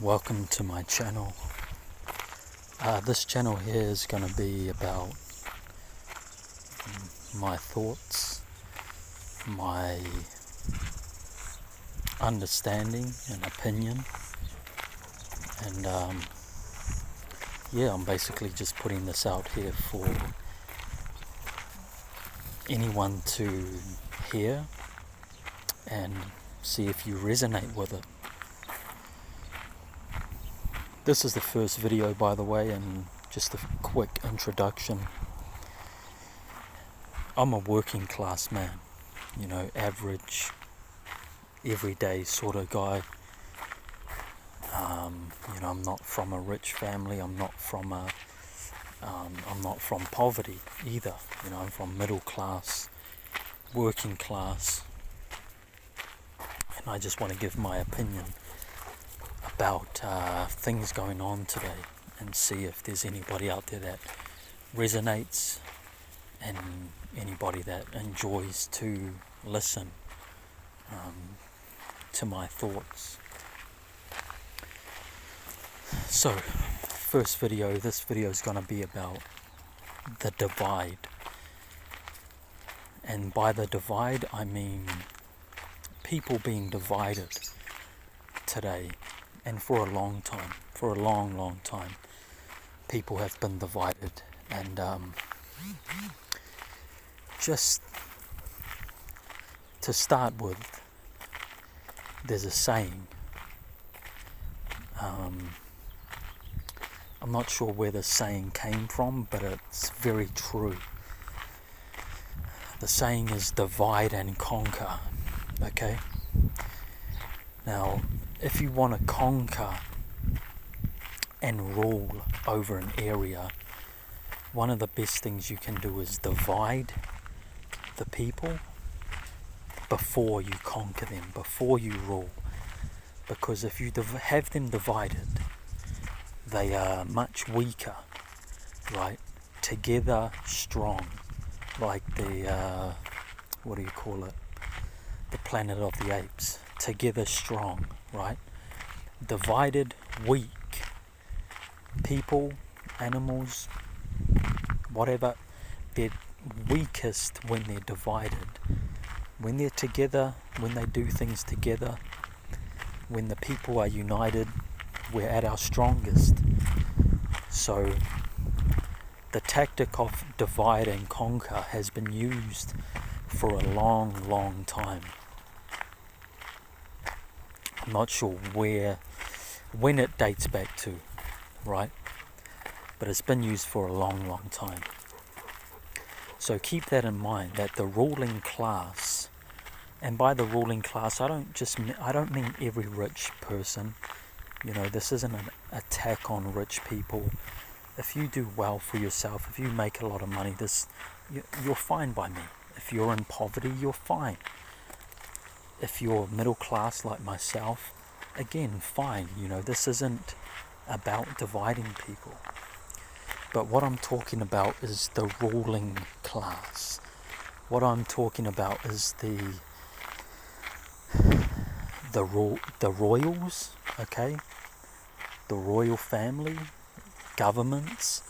Welcome to my channel. This channel here is going to be about my thoughts, my understanding and opinion, and I'm basically just putting this out here for anyone to hear and see if you resonate with it. This is the first video, by the way, and just a quick introduction. I'm a working class man, average, everyday sort of guy. I'm not from a rich family. I'm not from poverty either. I'm from middle class, working class, and I just want to give my opinion about things going on today and see if there's anybody out there that resonates and anybody that enjoys to listen to my thoughts. So, this video is going to be about the divide. And by the divide, I mean people being divided today. And for a long time, people have been divided. And just to start with, there's a saying. I'm not sure where the saying came from, but it's very true. The saying is divide and conquer, okay? Now, if you want to conquer and rule over an area, one of the best things you can do is divide the people before you conquer them, before you rule. Because if you have them divided, they are much weaker, right? Together strong, like the, the Planet of the Apes. Together strong, right? Divided, weak. People, animals, whatever, they're weakest when they're divided. When they're together, when they do things together, when the people are united, we're at our strongest. So the tactic of divide and conquer has been used for a long time. I'm not sure when it dates back to, right? But it's been used for a long time. So keep that in mind, that the ruling class, and by the ruling class, I don't mean every rich person. This isn't an attack on rich people. If you do well for yourself, if you make a lot of money, you're fine by me. If you're in poverty, you're fine. If you're middle class like myself, again, fine. This isn't about dividing people. But what I'm talking about is the ruling class. What I'm talking about is the royals, okay? The royal family, governments,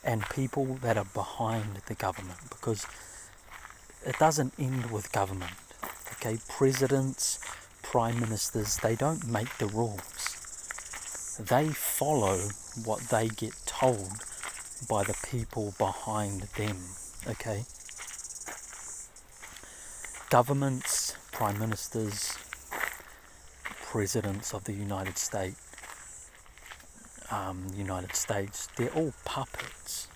and people that are behind the government, because it doesn't end with government, okay? Presidents, prime ministers, they don't make the rules. They follow what they get told by the people behind them, okay? Governments, prime ministers, presidents of the United States, they're all puppets.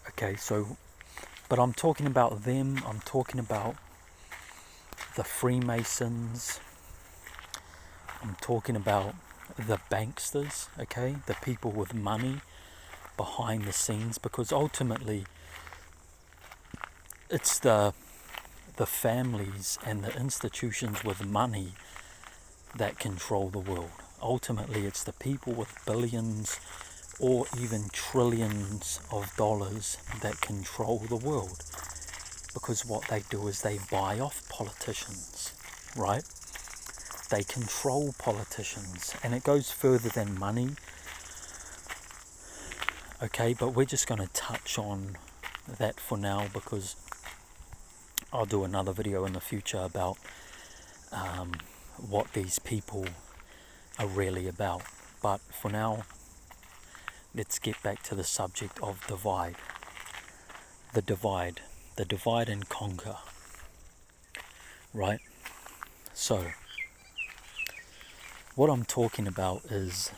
Okay, so, but I'm talking about them. I'm talking about the Freemasons. I'm talking about the banksters, okay, the people with money behind the scenes, because ultimately it's the families and the institutions with money that control the world. Ultimately, it's the people with billions or even trillions of dollars that control the world, because what they do is they buy off politicians, right? they control politicians, and it goes further than money. Okay, but we're just going to touch on that for now, because I'll do another video in the future about what these people are really about. But for now, let's get back to the subject of divide. The divide and conquer, right? So, what I'm talking about is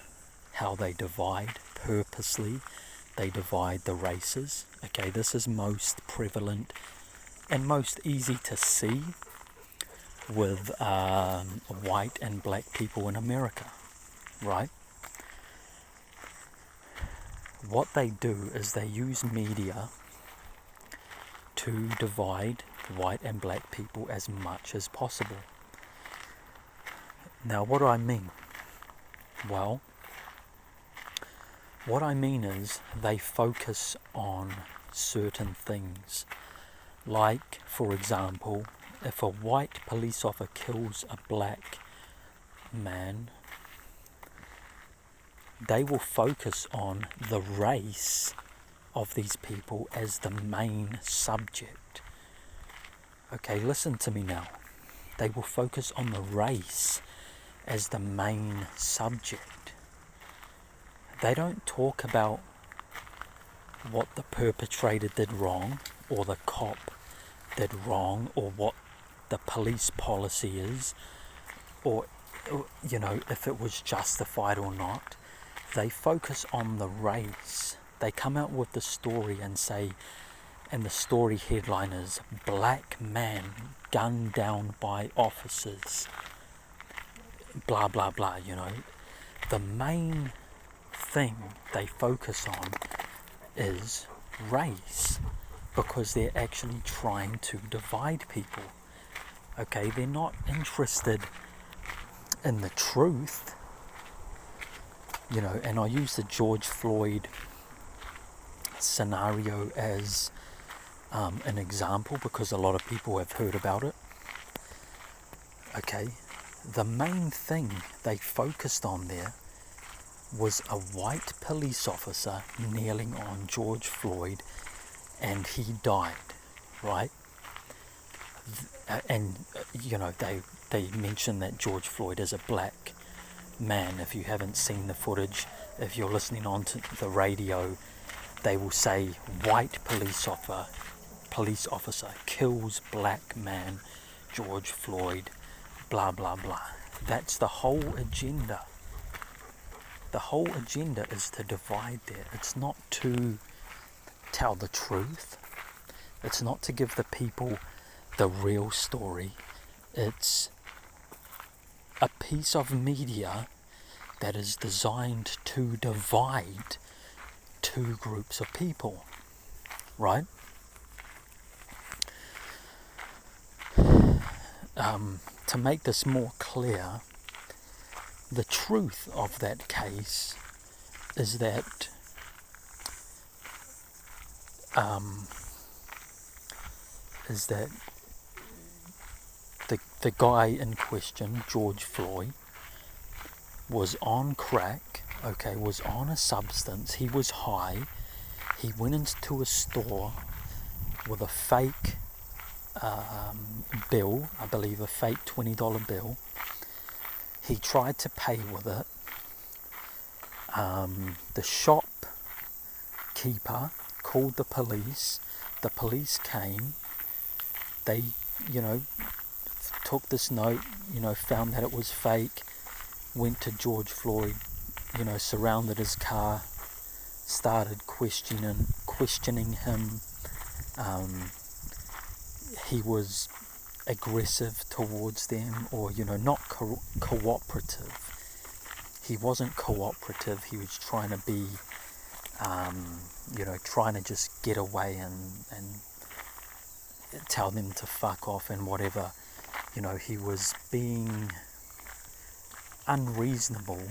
how they divide purposely. They divide the races. Okay, this is most prevalent and most easy to see with white and black people in America, right? What they do is they use media to divide white and black people as much as possible. Now, what do I mean? Well, what I mean is they focus on certain things. Like, for example, if a white police officer kills a black man, they will focus on the race of these people as the main subject. Okay, listen to me now. They will focus on the race as the main subject. They don't talk about what the perpetrator did wrong, or the cop did wrong, or what the police policy is, or, you know, if it was justified or not. They focus on the race. They come out with the story and say, and the story headline is, "Black man gunned down by officers," blah blah blah, you know. The main thing they focus on is race, because they're actually trying to divide people. Okay, they're not interested in the truth, you know. And I use the George Floyd scenario as an example, because a lot of people have heard about it. Okay, the main thing they focused on there was a white police officer kneeling on George Floyd, and he died, right? And you know, they mention that George Floyd is a black man. If you haven't seen the footage, if you're listening on to the radio, they will say white police officer kills black man, George Floyd, blah blah blah. That's the whole agenda. The whole agenda is to divide there. It's not to tell the truth. It's not to give the people the real story. It's a piece of media that is designed to divide two groups of people, right? To make this more clear, the truth of that case is that the guy in question, George Floyd, was on crack, okay, was on a substance. He was high. He went into a store with a fake bill, I believe a fake $20 bill. He tried to pay with it. The shopkeeper called the police. The police came. They, you know, took this note, you know, found that it was fake, went to George Floyd, you know, surrounded his car, started questioning him. He was aggressive towards them, or, you know, not cooperative. He wasn't cooperative. He was trying to be, you know, trying to just get away and tell them to fuck off and whatever. You know, he was being unreasonable,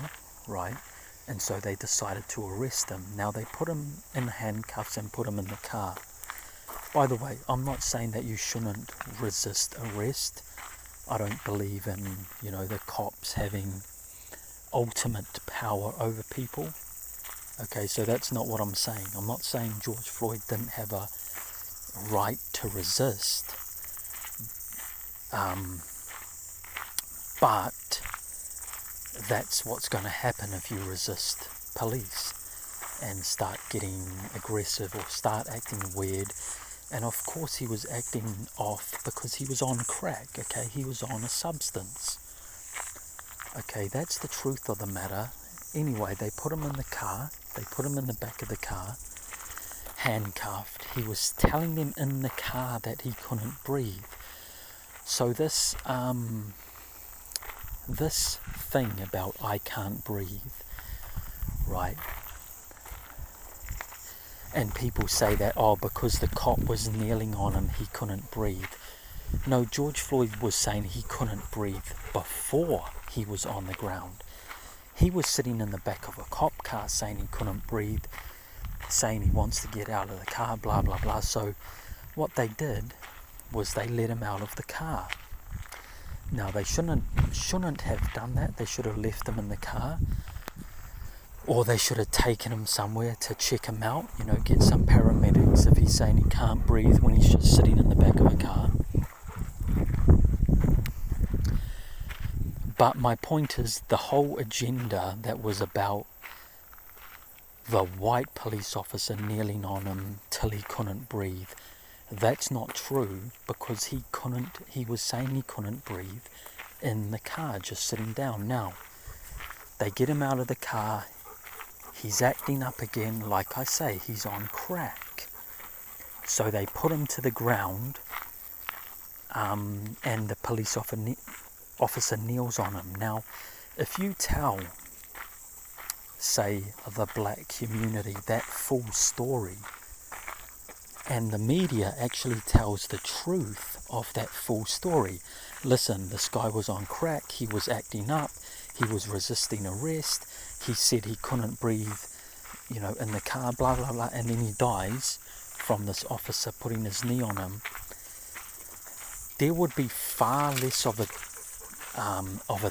right? And so they decided to arrest him. Now they put him in handcuffs and put him in the car. By the way, I'm not saying that you shouldn't resist arrest. I don't believe in, the cops having ultimate power over people. Okay, so that's not what I'm saying. I'm not saying George Floyd didn't have a right to resist, but that's what's going to happen if you resist police and start getting aggressive or start acting weird. And of course he was acting off because he was on crack, okay? He was on a substance. Okay, that's the truth of the matter. Anyway, they put him in the car. They put him in the back of the car, handcuffed. He was telling them in the car that he couldn't breathe. So this thing about I can't breathe, right? And people say that, because the cop was kneeling on him, he couldn't breathe. No, George Floyd was saying he couldn't breathe before he was on the ground. He was sitting in the back of a cop car saying he couldn't breathe, saying he wants to get out of the car, blah, blah, blah. So what they did was they let him out of the car. Now, they shouldn't have done that. They should have left him in the car. Or they should have taken him somewhere to check him out, get some paramedics if he's saying he can't breathe when he's just sitting in the back of a car. But my point is, the whole agenda that was about the white police officer kneeling on him till he couldn't breathe, that's not true, because he was saying he couldn't breathe in the car, just sitting down. Now, they get him out of the car. He's acting up again. Like I say, he's on crack. So they put him to the ground, and the police officer kneels on him. Now, if you tell, say, the black community that full story, and the media actually tells the truth of that full story. Listen, this guy was on crack, he was acting up, he was resisting arrest, he said he couldn't breathe, in the car, blah, blah, blah, and then he dies from this officer putting his knee on him. There would be far less of a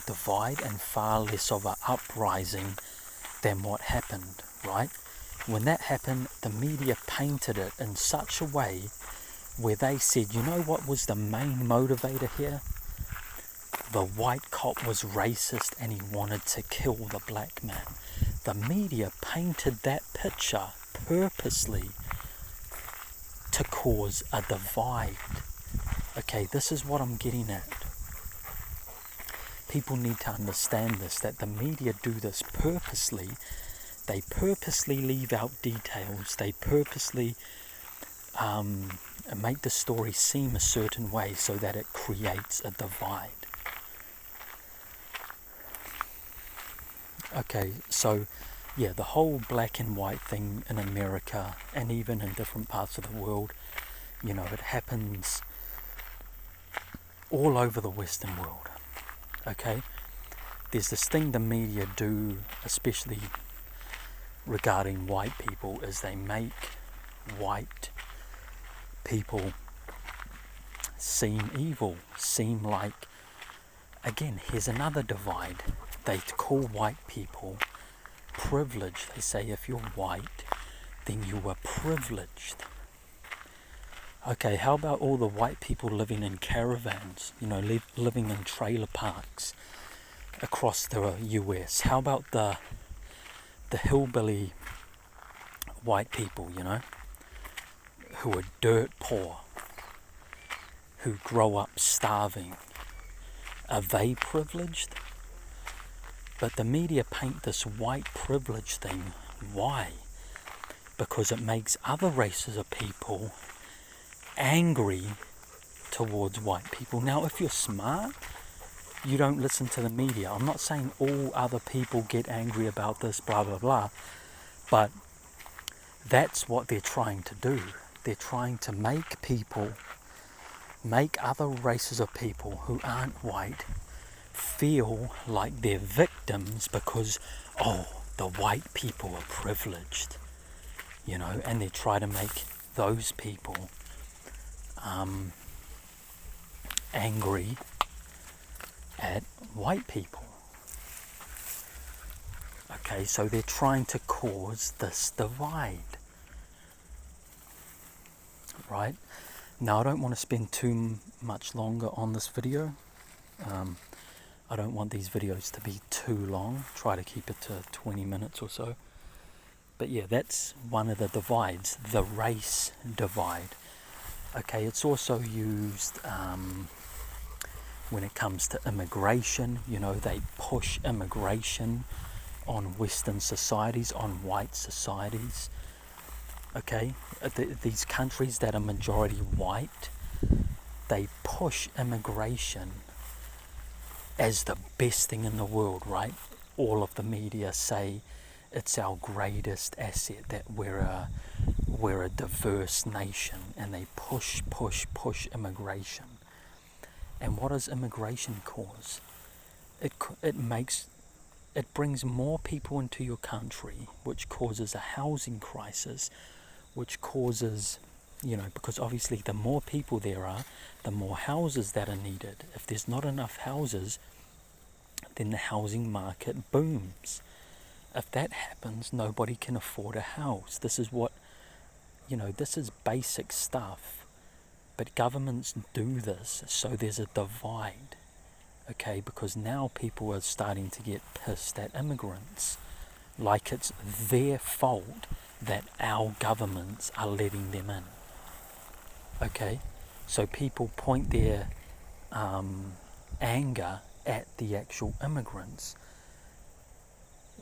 divide and far less of an uprising than what happened, right? When that happened, the media painted it in such a way where they said, what was the main motivator here? The white cop was racist and he wanted to kill the black man. The media painted that picture purposely to cause a divide. Okay, this is what I'm getting at. People need to understand this, that the media do this purposely. They purposely leave out details. They purposely make the story seem a certain way so that it creates a divide. Okay, so the whole black and white thing in America and even in different parts of the world, it happens all over the Western world. Okay, there's this thing the media do, especially regarding white people, is they make white people seem evil, seem like, again, here's another divide. They call white people privileged. They say if you're white, then you were privileged. Okay, how about all the white people living in caravans, living in trailer parks across the US? How about the hillbilly white people, who are dirt poor, who grow up starving? Are they privileged? But the media paint this white privilege thing. Why? Because it makes other races of people angry towards white people. Now, if you're smart, you don't listen to the media. I'm not saying all other people get angry about this, blah, blah, blah. But that's what they're trying to do. They're trying to make other races of people who aren't white feel like they're victims because, the white people are privileged, and they try to make those people angry at white people. Okay, so they're trying to cause this divide, right? Now, I don't want to spend too much longer on this video. I don't want these videos to be too long. Try to keep it to 20 minutes or so. But yeah, that's one of the divides, the race divide. Okay, it's also used when it comes to immigration. You know, they push immigration on Western societies, on white societies. Okay, these countries that are majority white, they push immigration as the best thing in the world, right? All of the media say it's our greatest asset, that we're a diverse nation, and they push immigration. And what does immigration cause? It brings more people into your country, which causes a housing crisis, which causes, because obviously the more people there are, the more houses that are needed. If there's not enough houses, then the housing market booms. If that happens, nobody can afford a house. This is this is basic stuff. But governments do this, so there's a divide. Okay, because now people are starting to get pissed at immigrants, like it's their fault that our governments are letting them in. Okay, so people point their anger at the actual immigrants,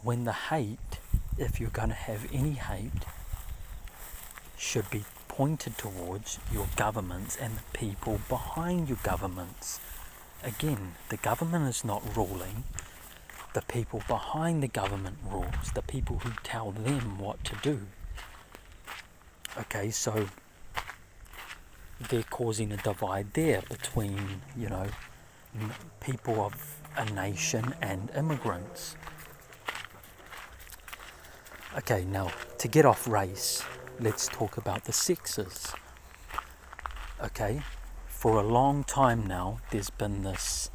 when the hate, if you're going to have any hate, should be pointed towards your governments and the people behind your governments. Again, the government is not ruling. The people behind the government rules, the people who tell them what to do. Okay, so they're causing a divide there between, people of a nation and immigrants. Okay, now, to get off race, let's talk about the sexes. Okay, for a long time now, there's been this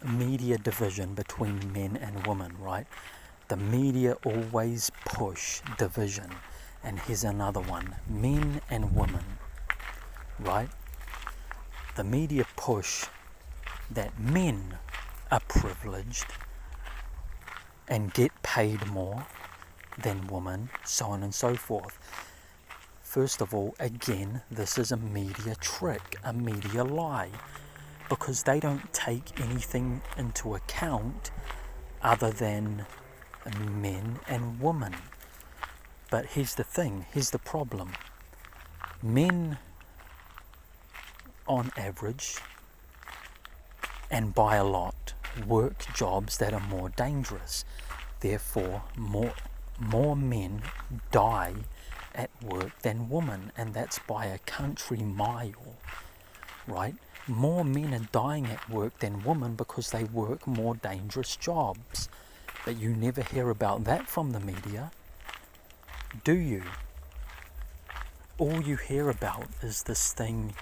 media division between men and women, right? The media always push division. And here's another one, men and women, right? The media push that men are privileged and get paid more than women, so on and so forth. First of all, again, this is a media trick, a media lie, because they don't take anything into account other than men and women. But here's the thing, here's the problem. Men, on average, and by a lot, work jobs that are more dangerous. Therefore, more men die at work than women, and that's by a country mile, right? More men are dying at work than women because they work more dangerous jobs. But you never hear about that from the media, do you? All you hear about is this thing,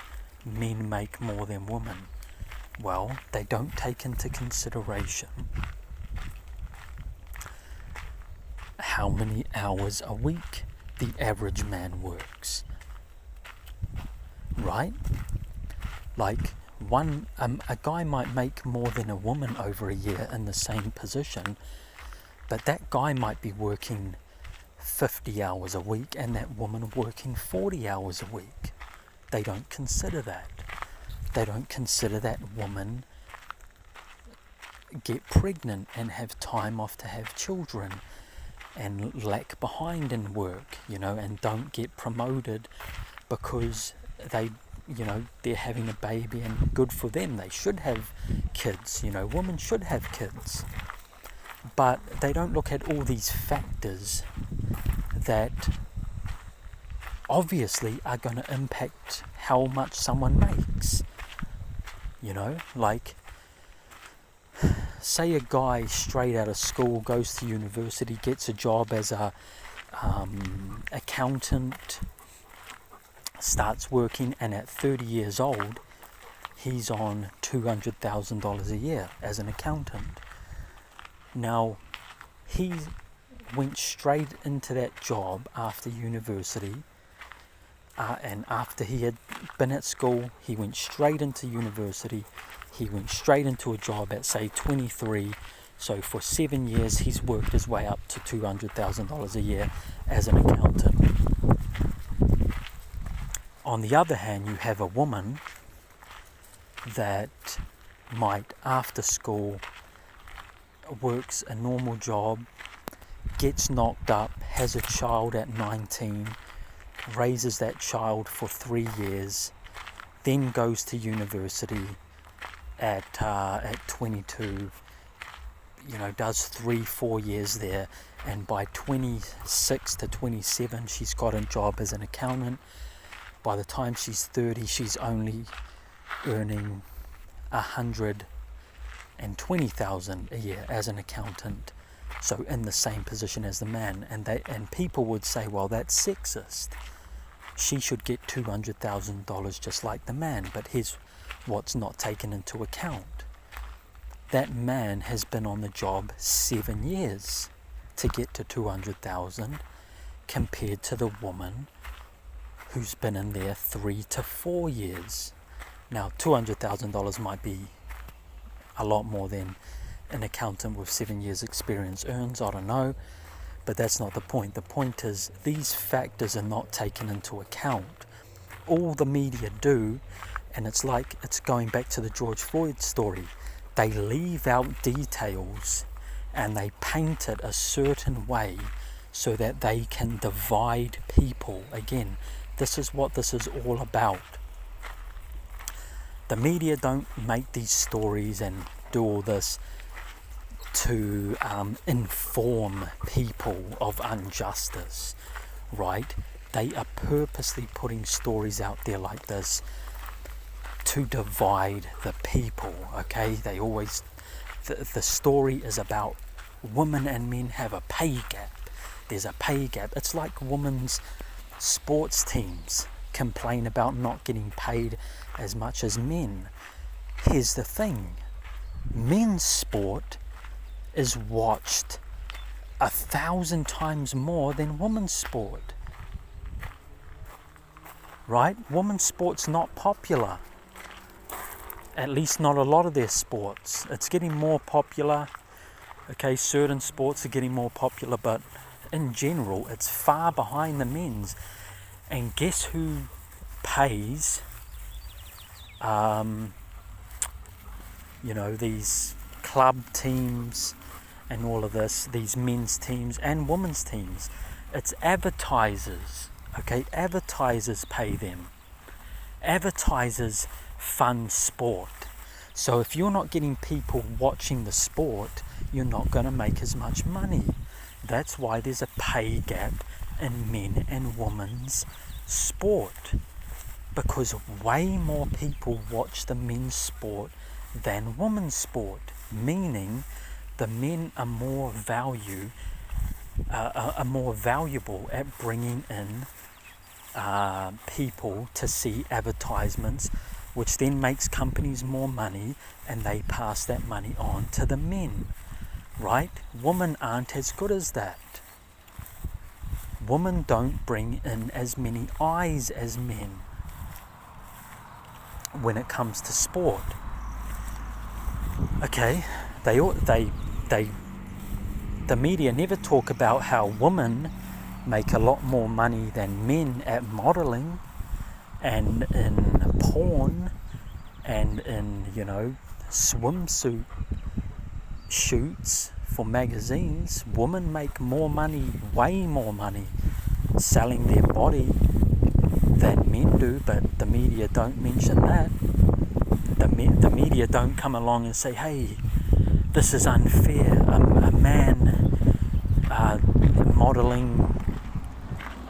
men make more than women. Well, they don't take into consideration how many hours a week the average man works, right? Like a guy might make more than a woman over a year in the same position, but that guy might be working 50 hours a week and that woman working 40 hours a week. They don't consider that. They don't consider that women get pregnant and have time off to have children and lag behind in work, and don't get promoted because they're having a baby, and good for them. They should have kids, women should have kids. But they don't look at all these factors that obviously are going to impact how much someone makes. Like, say a guy straight out of school goes to university, gets a job as a accountant, starts working, and at 30 years old he's on $200,000 a year as an accountant. Now, he went straight into that job after university, and after he had been at school, he went straight into university. He went straight into a job at, say, 23. So for 7 years, he's worked his way up to $200,000 a year as an accountant. On the other hand, you have a woman that might, after school, works a normal job, gets knocked up, has a child at 19, raises that child for 3 years, then goes to university at 22, does 3-4 years there, and by 26 to 27 she's got a job as an accountant. By the time she's 30, she's only earning $120,000 a year as an accountant, so in the same position as the man. And people would say, well, that's sexist. She should get $200,000 just like the man. But here's what's not taken into account. That man has been on the job 7 years to get to $200,000, compared to the woman who's been in there 3 to 4 years. Now, $200,000 might be a lot more than an accountant with 7 years experience earns, I don't know, but that's not the point. The point is, these factors are not taken into account. All the media do, and it's like, it's going back to the George Floyd story, they leave out details and they paint it a certain way so that they can divide people. Again, this is what this is all about. The media don't make these stories and do all this to inform people of injustice, right? They are purposely putting stories out there like this to divide the people, okay? They always, the story is about women and men have a pay gap. There's a pay gap. It's like women's sports teams complain about not getting paid as much as men. Here's the thing. Men's sport is watched 1,000 times more than women's sport. Right? Women's sport's not popular. At least not a lot of their sports. It's getting more popular. Okay, certain sports are getting more popular, but in general, it's far behind the men's. And guess who pays, these club teams and all of this, these men's teams and women's teams? It's advertisers, okay? Advertisers pay them. Advertisers fund sport. So if you're not getting people watching the sport, you're not going to make as much money. That's why there's a pay gap in men and women's sport, because way more people watch the men's sport than women's sport, meaning the men are more valuable at bringing in people to see advertisements, which then makes companies more money, and they pass that money on to the men, right? Women aren't as good as that. Women don't bring in as many eyes as men when it comes to sport. Okay, the media never talk about how women make a lot more money than men at modeling and in porn and in, swimsuit shoots for magazines. Women make more money, way more money, selling their body than men do, but the media don't mention that. The media don't come along and say, hey, this is unfair. A man modeling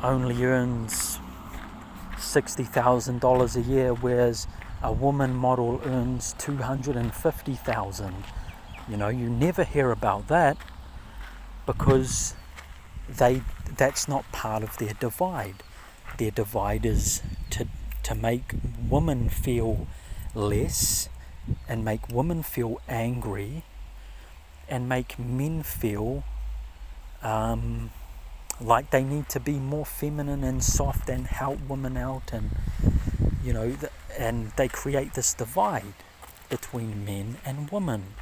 only earns $60,000 a year, whereas a woman model earns $250,000. You never hear about that, because that's not part of their divide. Their divide is to make women feel less and make women feel angry and make men feel like they need to be more feminine and soft and help women out, and and they create this divide between men and women.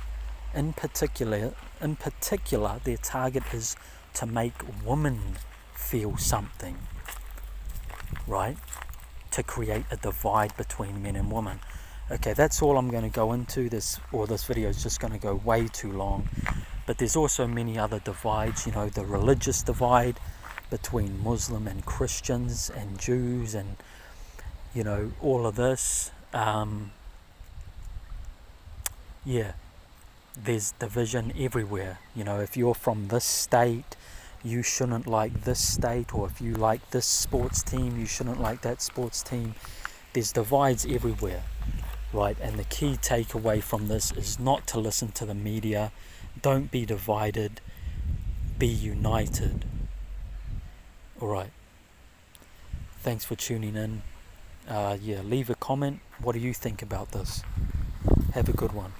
In particular, their target is to make women feel something, right? To create a divide between men and women. Okay, that's all I'm going to go into. This video is just going to go way too long. But there's also many other divides, the religious divide between Muslim and Christians and Jews, and all of this. There's division everywhere. If you're from this state, you shouldn't like this state, or if you like this sports team, you shouldn't like that sports team. There's divides everywhere, right? And the key takeaway from this is not to listen to the media. Don't be divided, be united. Alright, thanks for tuning in. Leave a comment. What do you think about this? Have a good one.